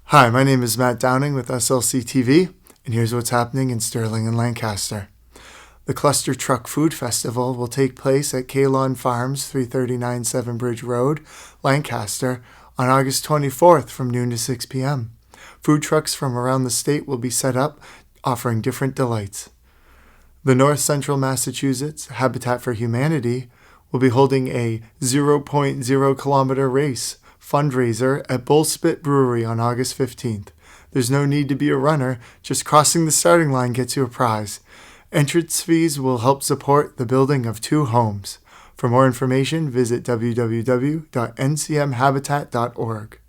Hi, my name is Matt Downing with SLC TV, and here's what's happening in Sterling and Lancaster. The Cluster Truck Food Festival will take place at Kalon Farms, 339 Seven Bridge Road, Lancaster, on August 24th from noon to 6 p.m. Food trucks from around the state will be set up, offering different delights. The North Central Massachusetts Habitat for Humanity will be holding a 0.0 kilometer race fundraiser at Bullspit Brewery on August 15th. There's no need to be a runner, just crossing the starting line gets you a prize. Entrance fees will help support the building of 2 homes. For more information, visit www.ncmhabitat.org.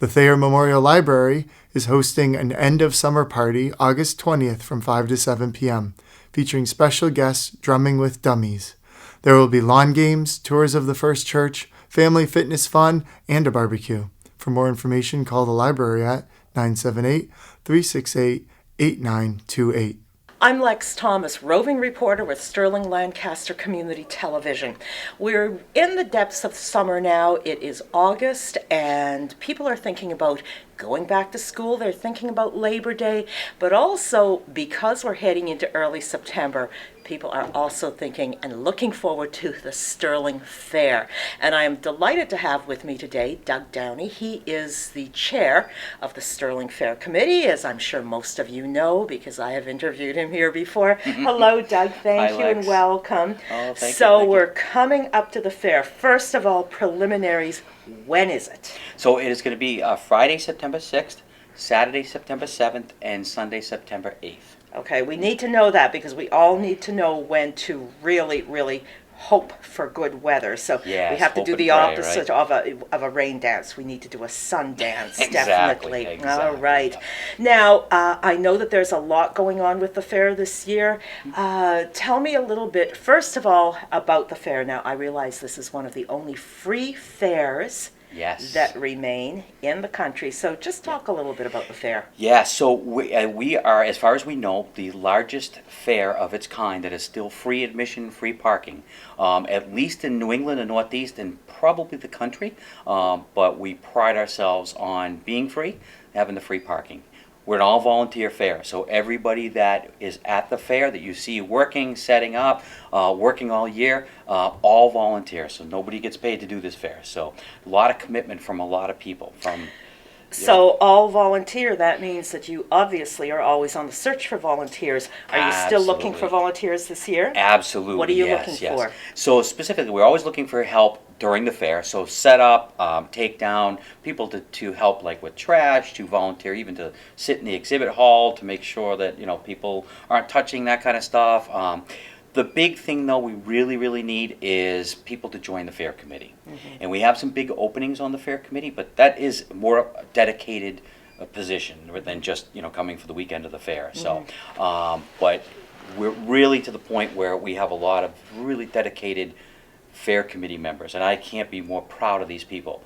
The Thayer Memorial Library is hosting an end-of-summer party August 20th from 5 to 7 p.m., featuring special guests drumming with dummies. There will be lawn games, tours of the First Church, family fitness fun, and a barbecue. For more information, call the library at 978-368-8928. I'm Lex Thomas, roving reporter with Sterling-Lancaster Community Television. We're in the depths of summer now. It is August, and people are thinking about going back to school. They're thinking about Labor Day, but also because we're heading into early September, people are also thinking and looking forward to the Sterling Fair. And I am delighted to have with me today Doug Downey. He is the chair of the Sterling Fair Committee, as I'm sure most of you know because I have interviewed him here before. Hello, Doug. Thank you and welcome. Oh, thank you. So we're coming up to the fair. First of all, preliminaries. When is it? So it is going to be Friday, September 6th, Saturday, September 7th, and Sunday, September 8th. Okay, we need to know that because we all need to know when to really hope for good weather. So Yes, we have to hope do and the pray, opposite right? of a rain dance. We need to do a sun dance, Exactly, definitely. exactly. All right. Now, I know that there's a lot going on with the fair this year. Tell me a little bit, first of all, about the fair. Now, I realize this is one of the only free fairs Yes. that remain in the country. So just talk a little bit about the fair. Yeah, so we are, as far as we know, the largest fair of its kind that is still free admission, free parking, at least in New England and Northeast and probably the country. But we pride ourselves on being free, having the free parking. We're an all-volunteer fair, so everybody that is at the fair that you see working, setting up, working all year, all volunteer. So nobody gets paid to do this fair. So a lot of commitment from a lot of people. So all volunteer, that means that you obviously are always on the search for volunteers. Are you still looking for Absolutely. volunteers this year? Absolutely. What are you yes, looking yes. for? So specifically, we're always looking for help during the fair. So set up, take down, people to help like with trash, to volunteer, even to sit in the exhibit hall to make sure that people aren't touching that kind of stuff. The big thing, though, we really need is people to join the fair committee. And we have some big openings on the fair committee, but that is more dedicated position than just coming for the weekend of the fair. So, but we're really to the point where we have a lot of really dedicated fair committee members, and I can't be more proud of these people.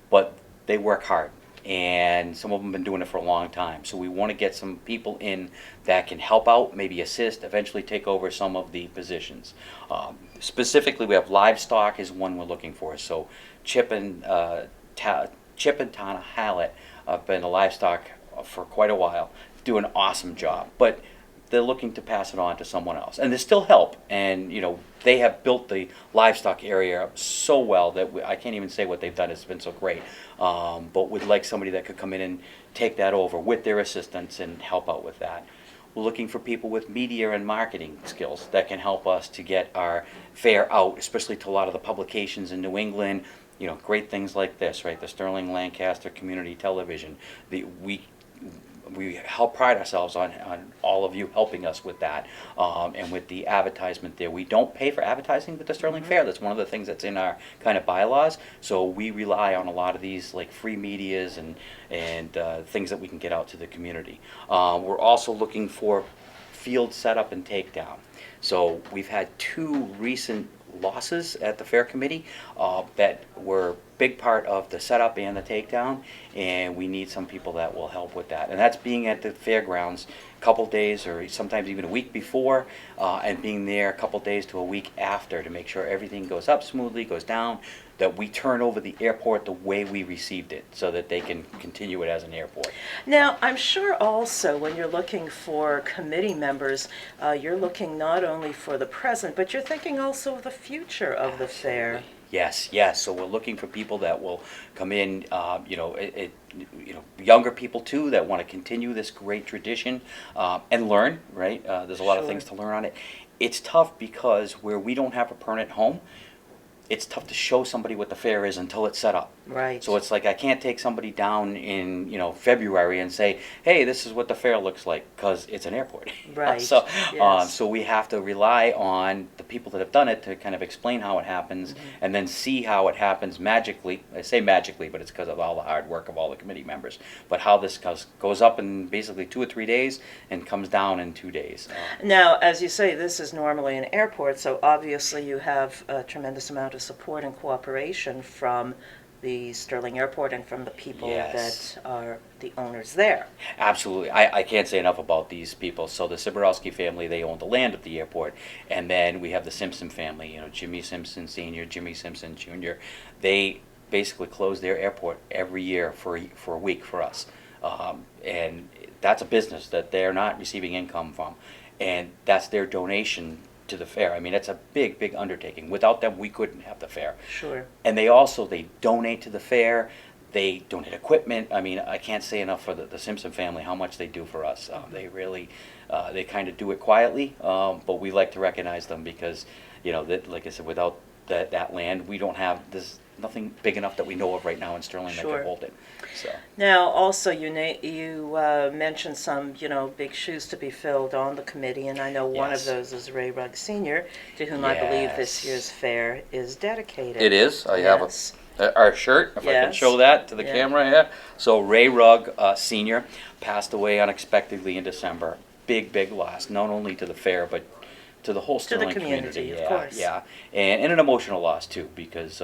But they work hard, and some of them have been doing it for a long time. So we want to get some people in that can help out, maybe assist, eventually take over some of the positions. Specifically, we have livestock is one we're looking for. So Chip and Tana Hallett have been a livestock for quite a while, do an awesome job. But they're looking to pass it on to someone else, and there's still help. And they have built the livestock area up so well that I can't even say what they've done. It's been so great. But we'd like somebody that could come in and take that over with their assistance and help out with that. We're looking for people with media and marketing skills that can help us to get our fair out, especially to a lot of the publications in New England. Great things like this, right? The Sterling-Lancaster Community Television. We help pride ourselves on all of you helping us with that, and with the advertisement there. We don't pay for advertising with the Sterling Fair. That's one of the things that's in our kind of bylaws. So we rely on a lot of these like free medias and things that we can get out to the community. We're also looking for field setup and takedown. So we've had 2 recent losses at the fair committee that were big part of the setup and the takedown, and we need some people that will help with that. And that's being at the fairgrounds a couple days or sometimes even a week before, and being there a couple days to a week after to make sure everything goes up smoothly, goes down, that we turn over the airport the way we received it so that they can continue it as an airport. Now, I'm sure also when you're looking for committee members, you're looking not only for the present, but you're thinking also of the future of the fair. Yes, yes. So we're looking for people that will come in, younger people too that want to continue this great tradition and learn. Right? There's a lot of Sure. things to learn on it. It's tough because where we don't have a permanent home, it's tough to show somebody what the fair is until it's set up. Right. So it's like I can't take somebody down in February and say, hey, this is what the fair looks like, because it's an airport. Right, So yes. so we have to rely on the people that have done it to kind of explain how it happens, Mm-hmm. and then see how it happens magically. I say magically, but it's because of all the hard work of all the committee members. But how this goes up in basically 2 or 3 days and comes down in 2 days. Now, as you say, this is normally an airport, so obviously you have a tremendous amount of support and cooperation from the Sterling Airport and from the people Yes. that are the owners there. Absolutely. I can't say enough about these people. So the Siborowski family, they own the land at the airport. And then we have the Simpson family, Jimmy Simpson Sr., Jimmy Simpson Jr. They basically close their airport every year for a week for us. And that's a business that they're not receiving income from. And that's their donation to the fair. I mean, it's a big, big undertaking. Without them, we couldn't have the fair. Sure. And they donate to the fair. They donate equipment. I mean, I can't say enough for the Simpson family how much they do for us. They really, they kind of do it quietly, but we like to recognize them because, that, like I said, without that land, we don't have this. Nothing big enough that we know of right now in Sterling that Sure. can hold it. So. Now, also, you mentioned some, big shoes to be filled on the committee, and I know one of Yes. those is Ray Rugg Sr., to whom I believe this Yes. year's fair is dedicated. It is. I have Yes. our shirt, if I can Yes. show that to the Yeah. camera here. So Ray Rugg Sr. passed away unexpectedly in December. Big, big loss, not only to the fair, but to the whole To the Sterling community, of Yeah, course. yeah. And an emotional loss, too, because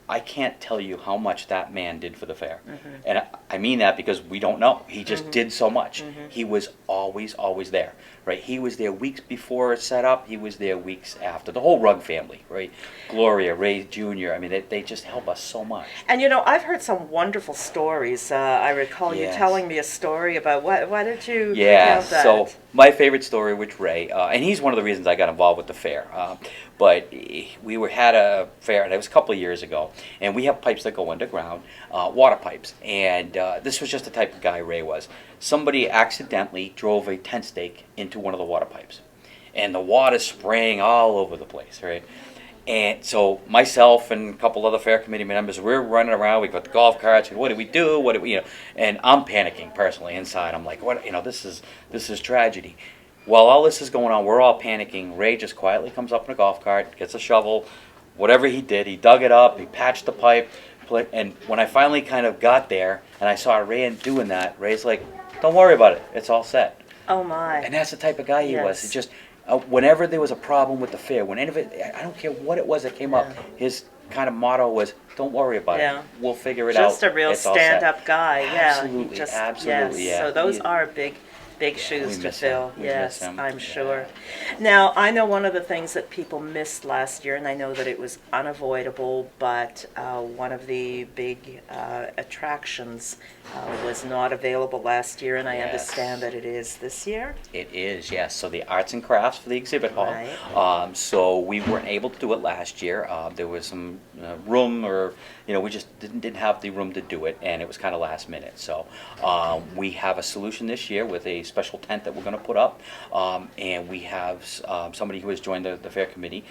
I can't tell you how much that man did for the fair. And I mean that because we don't know. He just did so much. He was always, always there, right? He was there weeks before it set up. He was there weeks after. The whole Rugg family, right? Gloria, Ray Jr., I mean, they just help us so much. And I've heard some wonderful stories. I recall you Yes. telling me a story about why did you Yeah, recount that? so my favorite story with Ray, and he's one of the reasons I got involved with the fair. But we had a fair, and it was a couple of years ago, and we have pipes that go underground, water pipes. And this was just the type of guy Ray was. Somebody accidentally drove a tent stake into one of the water pipes, and the water's spraying all over the place, right? And so myself and a couple other fair committee members, we're running around. We got the golf carts, and what do we do? What do we, And I'm panicking personally inside. I'm like, what? This is tragedy. While all this is going on, we're all panicking. Ray just quietly comes up in a golf cart, gets a shovel, whatever he did, he dug it up, he patched the pipe, and when I finally kind of got there and I saw Ray doing that, Ray's like, "Don't worry about it. It's all set." Oh my. And that's the type of guy he was. Yes. It just whenever there was a problem with the fair, whenever I don't care what it was that came up, his kind of motto was, "Don't worry about Yeah. it. We'll figure it out. Just a real It's all set." stand-up guy. Absolutely, Yeah. absolutely, Yes. yeah. So those He- are big shoes we to miss him. fill. We Yes, miss him. I'm Yeah. sure. Now, I know one of the things that people missed last year, and I know that it was unavoidable, but one of the big attractions was not available last year, and I Yes. understand that it is this year. It is, yes. So the arts and crafts for the exhibit hall. Right. So we weren't able to do it last year. There was some room, or we just didn't have the room to do it, and it was kind of last minute. So we have a solution this year with a special tent that we're going to put up, and we have somebody who has joined the fair committee,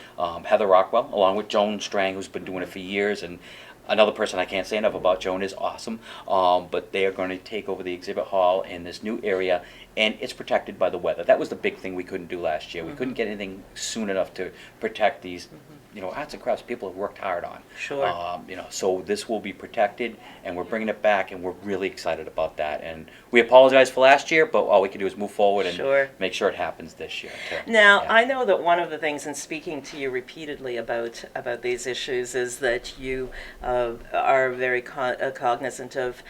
Heather Rockwell, along with Joan Strang, who's been doing it for years, and another person I can't say enough about. Joan is awesome, but they are going to take over the exhibit hall in this new area and it's protected by the weather. That was the big thing we couldn't do last year. We couldn't get anything soon enough to protect these, arts and crafts people have worked hard on. Sure. So this will be protected, and we're bringing it back, and we're really excited about that. And we apologize for last year, but all we can do is move forward and Sure. make sure it happens this year too. Now, Yeah. I know that one of the things, in speaking to you repeatedly about these issues, is that you are very cognizant of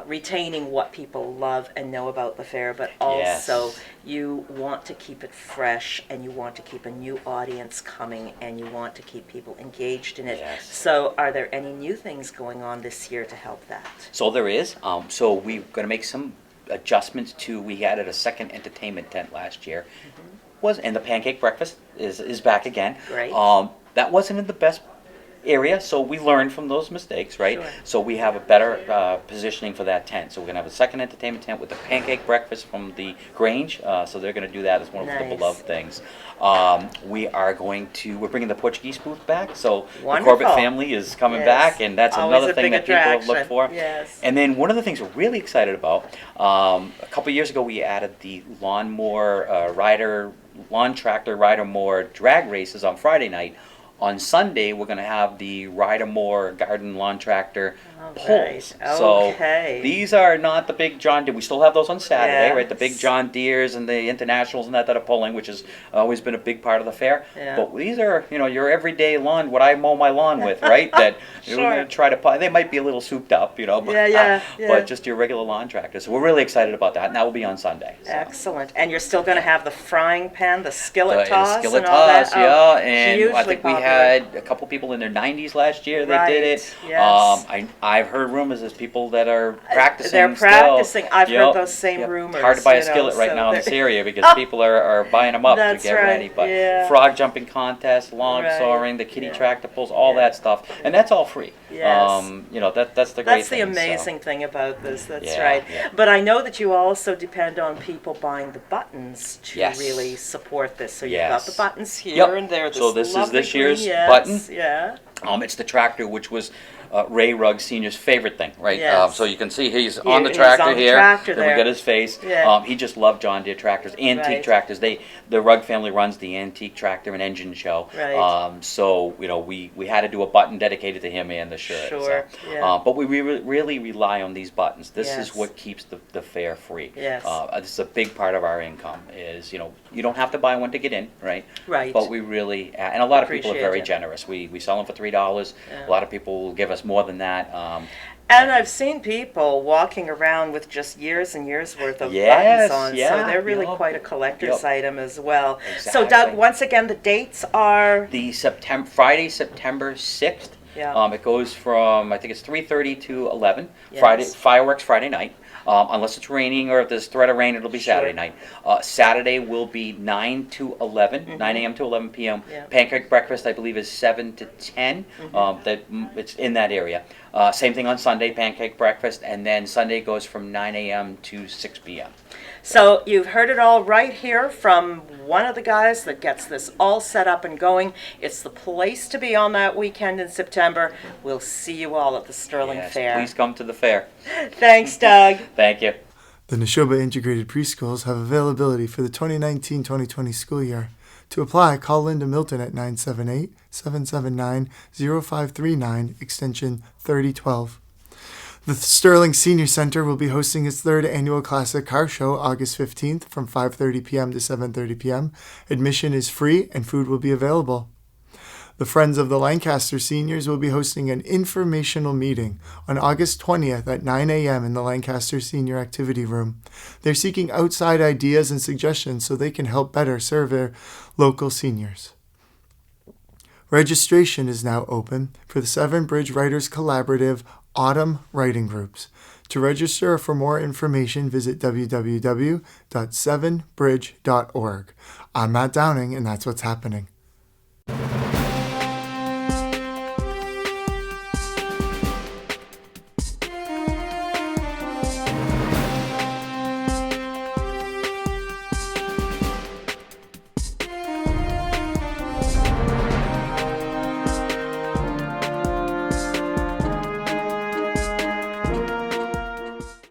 retaining what people love and know about the fair, but also Yes. you want to keep it fresh, and you want to keep a new audience coming, and you want to keep people engaged in it. Yes. So are there any new things going on this year to help that? So there is. So we're going to make some adjustments to. We added a second entertainment tent last year. And the pancake breakfast is back again. Great. That wasn't in the best area, so we learned from those mistakes, right? Sure. So we have a better positioning for that tent. So we're gonna have a second entertainment tent with the pancake breakfast from the Grange. So they're gonna do that as one of Nice. the beloved things. We're bringing the Portuguese booth back. So the Wonderful. Corbett family is coming Yes. back, and that's Always another a thing big that people have looked attraction. for. Yes. And then one of the things we're really excited about, a couple years ago we added the lawn tractor rider mower drag races on Friday night. On Sunday, we're going to have the Rider Moore Garden Lawn Tractor All polls. right. So Okay. these are not the big John Deere. We still have those on Saturday, right? The big Yes. John Deeres and the Internationals and that are pulling, which has always been a big part of the fair. Yeah. But these are, your everyday lawn, what I mow my lawn with, right? That we're Sure. going to try to. They might be a little souped up, but, Yeah. but just your regular lawn tractor. So we're really excited about that, and that will be on Sunday. So. Excellent. And you're still going to have the frying pan, the skillet The toss, skillet and all toss, that? yeah, Oh, and hugely I think we popular. had a couple people in their 90s last year that did it. Right, yes. I've heard rumors there's people that are practicing. They're practicing. Still. I've Yep, heard those same yep. rumors. It's hard to buy a you know, skillet right so now in they're- this area because people are buying them up to That's get right, ready. But yeah. frog jumping contest, lawn Right, soaring, the kitty yeah. tractor pulls, all Yeah. that stuff, and that's all free. Yes. That's the great That's the thing, so. amazing thing about this. That's Yeah, right. yeah. But I know that you also depend on people buying the buttons to Yes. really support this. So you've Yes. got the buttons here, Yep. and they're So this is lovely this year's green, yes, button. Yeah. It's the tractor, which was Ray Rugg Sr.'s favorite thing, right? Yes. So you can see he's Here, on the he's tractor on the here. tractor Then we there. got his face. Yeah. He just loved John Deere tractors, antique Right. tractors. The Rugg family runs the Antique Tractor and Engine Show. Right. So we had to do a button dedicated to him and the shirt. Sure, So, yeah. but we really rely on these buttons. This Yes. is what keeps the fair free. Yes. This is a big part of our income. Is you don't have to buy one to get in, right? Right. But we really and a lot of people are Appreciate very it. generous. We sell them for $3. Yeah. A lot of people will give us more than that. And I've seen people walking around with just years and years worth of Yes, buttons on, so yeah, they're really yep, quite a collector's yep. item as well. So Exactly. Doug, once again, the dates are The Friday, September 6th. Yeah. It goes from I think it's 3:30 to 11. Yes. Friday fireworks Friday night. Unless it's raining or if there's threat of rain, it'll be Sure. Saturday night. Saturday will be 9 to 11, 9 a.m. to 11 p.m. Yeah. Pancake breakfast, I believe, is 7 to 10. It's in that area. Same thing on Sunday, pancake breakfast, and then Sunday goes from 9 a.m. to 6 p.m. So you've heard it all right here from one of the guys that gets this all set up and going. It's the place to be on that weekend in September. We'll see you all at the Sterling Yes, Fair. please come to the fair. Thanks, Doug. Thank you. The Neshoba Integrated Preschools have availability for the 2019-2020 school year. To apply, call Linda Milton at 978-779-0539, extension 3012. The Sterling Senior Center will be hosting its third annual Classic Car Show August 15th from 5:30 p.m. to 7:30 p.m. Admission is free and food will be available. The Friends of the Lancaster Seniors will be hosting an informational meeting on August 20th at 9 a.m. in the Lancaster Senior Activity Room. They're seeking outside ideas and suggestions so they can help better serve their local seniors. Registration is now open for the Severn Bridge Writers Collaborative Autumn Writing Groups. To register or for more information, visit www.severnbridge.org. I'm Matt Downing, and that's what's happening.